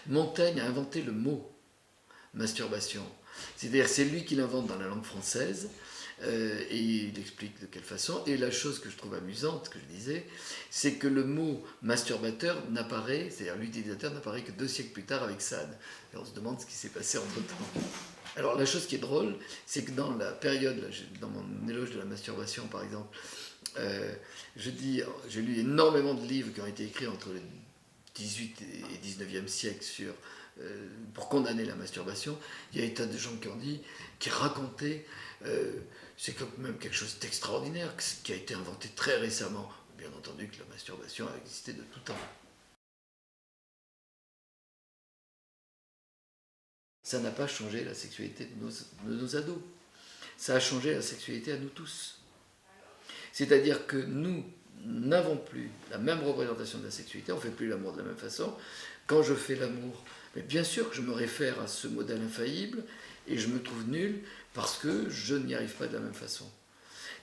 Montaigne a inventé le mot masturbation. C'est-à-dire c'est lui qui l'invente dans la langue française, et il explique de quelle façon. Et la chose que je trouve amusante, que je disais, c'est que le mot masturbateur n'apparaît, c'est-à-dire l'utilisateur n'apparaît que 2 siècles plus tard avec Sade. Et on se demande ce qui s'est passé entre-temps. Alors la chose qui est drôle, c'est que dans la période, dans mon éloge de la masturbation par exemple, j'ai lu énormément de livres qui ont été écrits entre le 18 et 19e siècle pour condamner la masturbation. Il y a des tas de gens qui racontaient, c'est quand même quelque chose d'extraordinaire, qui a été inventé très récemment. Bien entendu que la masturbation a existé de tout temps. Ça n'a pas changé la sexualité de nos ados. Ça a changé la sexualité à nous tous. C'est-à-dire que nous n'avons plus la même représentation de la sexualité, on ne fait plus l'amour de la même façon. Quand je fais l'amour, mais bien sûr que je me réfère à ce modèle infaillible et je me trouve nul parce que je n'y arrive pas de la même façon.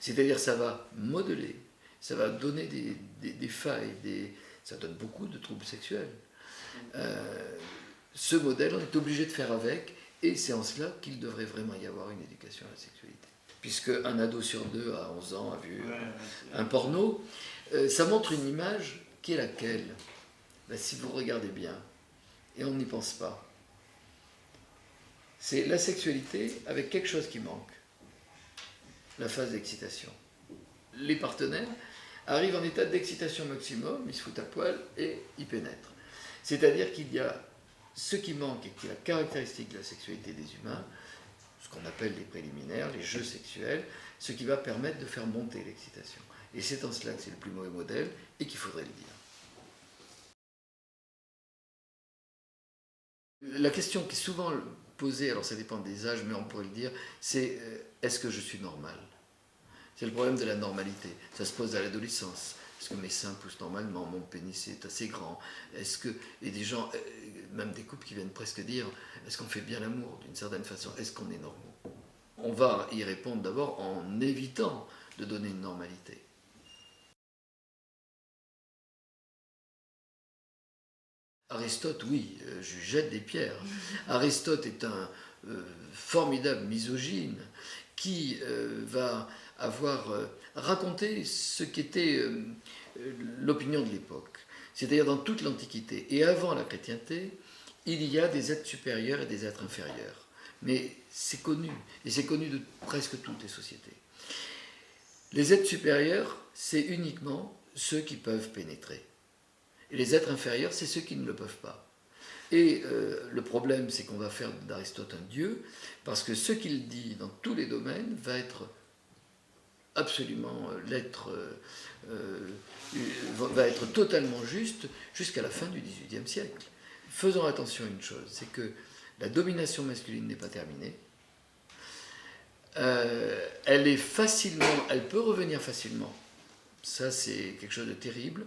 C'est-à-dire ça va modeler, ça va donner des failles, ça donne beaucoup de troubles sexuels. Ce modèle, on est obligé de faire avec, et c'est en cela qu'il devrait vraiment y avoir une éducation à la sexualité. Puisque un ado sur 2 à 11 ans a vu un porno, ça montre une image qui est laquelle? Ben, si vous regardez bien, et on n'y pense pas, c'est la sexualité avec quelque chose qui manque, la phase d'excitation. Les partenaires arrivent en état d'excitation maximum, ils se foutent à poil et ils pénètrent. C'est-à-dire qu'il y a ce qui manque et qui est la caractéristique de la sexualité des humains, ce qu'on appelle les préliminaires, les jeux sexuels, ce qui va permettre de faire monter l'excitation. Et c'est en cela que c'est le plus mauvais modèle et qu'il faudrait le dire. La question qui est souvent posée, alors ça dépend des âges, mais on pourrait le dire, c'est est-ce que je suis normal? C'est le problème de la normalité. Ça se pose à l'adolescence. Est-ce que mes seins poussent normalement? Mon pénis est assez grand? Et des gens, même des couples qui viennent presque dire, est-ce qu'on fait bien l'amour d'une certaine façon? Est-ce qu'on est normaux? On va y répondre d'abord en évitant de donner une normalité. Aristote, oui, je jette des pierres. Aristote est un formidable misogyne qui va avoir raconté ce qu'était l'opinion de l'époque. C'est-à-dire dans toute l'Antiquité et avant la chrétienté, il y a des êtres supérieurs et des êtres inférieurs. Mais c'est connu, et c'est connu de presque toutes les sociétés. Les êtres supérieurs, c'est uniquement ceux qui peuvent pénétrer. Et les êtres inférieurs, c'est ceux qui ne le peuvent pas. Et le problème, c'est qu'on va faire d'Aristote un dieu, parce que ce qu'il dit dans tous les domaines va être absolument va être totalement juste jusqu'à la fin du XVIIIe siècle. Faisons attention à une chose, c'est que la domination masculine n'est pas terminée. Elle peut revenir facilement. Ça, c'est quelque chose de terrible.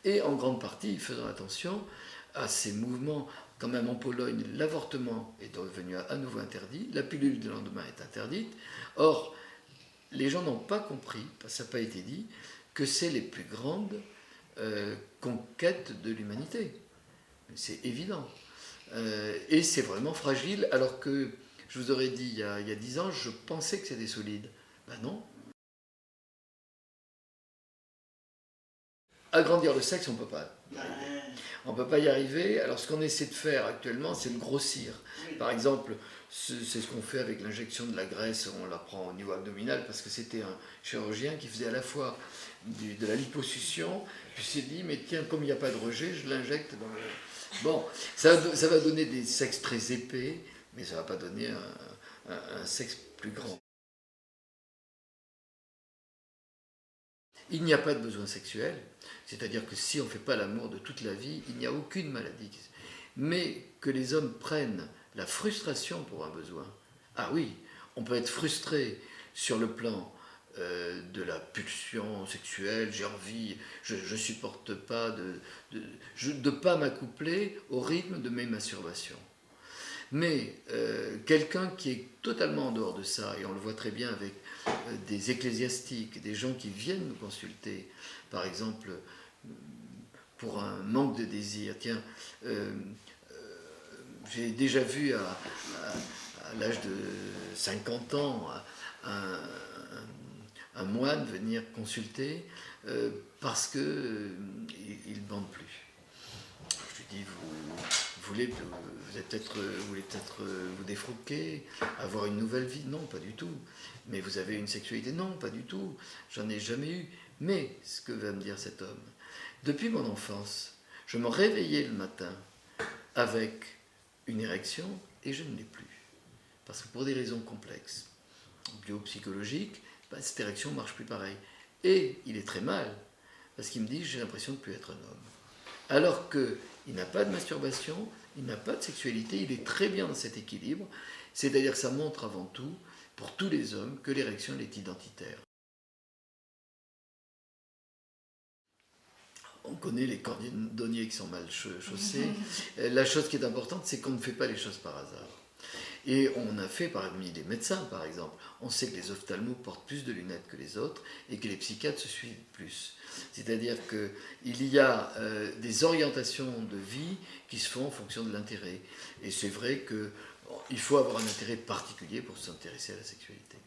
Et en grande partie, faisons attention à ces mouvements. Quand même, en Pologne, l'avortement est devenu à nouveau interdit. La pilule du lendemain est interdite. Or, les gens n'ont pas compris, parce que ça n'a pas été dit, que c'est les plus grandes conquêtes de l'humanité. C'est évident. Et c'est vraiment fragile, alors que je vous aurais dit il y a 10 ans, je pensais que c'était solide. Ben non. Agrandir le sexe, on ne peut pas. On ne peut pas y arriver. Alors ce qu'on essaie de faire actuellement, c'est le grossir. Par exemple, c'est ce qu'on fait avec l'injection de la graisse, on la prend au niveau abdominal, parce que c'était un chirurgien qui faisait à la fois de la liposuction, puis il s'est dit, mais tiens, comme il n'y a pas de rejet, je l'injecte dans le... Bon, ça va donner des sexes très épais, mais ça ne va pas donner un sexe plus grand. Il n'y a pas de besoin sexuel, c'est-à-dire que si on ne fait pas l'amour de toute la vie, il n'y a aucune maladie. Mais que les hommes prennent la frustration pour un besoin. Ah oui, on peut être frustré sur le plan de la pulsion sexuelle, j'ai envie, je ne supporte pas de pas m'accoupler au rythme de mes masturbations. Mais quelqu'un qui est totalement en dehors de ça, et on le voit très bien avec des ecclésiastiques, des gens qui viennent nous consulter, par exemple, pour un manque de désir, tiens, j'ai déjà vu à l'âge de 50 ans un moine venir consulter parce qu'il ne bande plus. Je lui dis, vous voulez peut-être vous défroquer, avoir une nouvelle vie? Non, pas du tout. Mais vous avez une sexualité? Non, pas du tout. J'en ai jamais eu. Mais, ce que va me dire cet homme, depuis mon enfance, je me réveillais le matin avec une érection et je ne l'ai plus. Parce que pour des raisons complexes, biopsychologiques, cette érection ne marche plus pareil. Et il est très mal, parce qu'il me dit, j'ai l'impression de ne plus être un homme. Alors qu'il n'a pas de masturbation, il n'a pas de sexualité, il est très bien dans cet équilibre. C'est-à-dire que ça montre avant tout, pour tous les hommes, que l'érection est identitaire. On connaît les cordonniers qui sont mal chaussés. La chose qui est importante, c'est qu'on ne fait pas les choses par hasard. Et on a fait parmi les médecins, par exemple, on sait que les ophtalmos portent plus de lunettes que les autres et que les psychiatres se suivent plus. C'est-à-dire qu'il y a des orientations de vie qui se font en fonction de l'intérêt. Et c'est vrai qu'il faut avoir un intérêt particulier pour s'intéresser à la sexualité.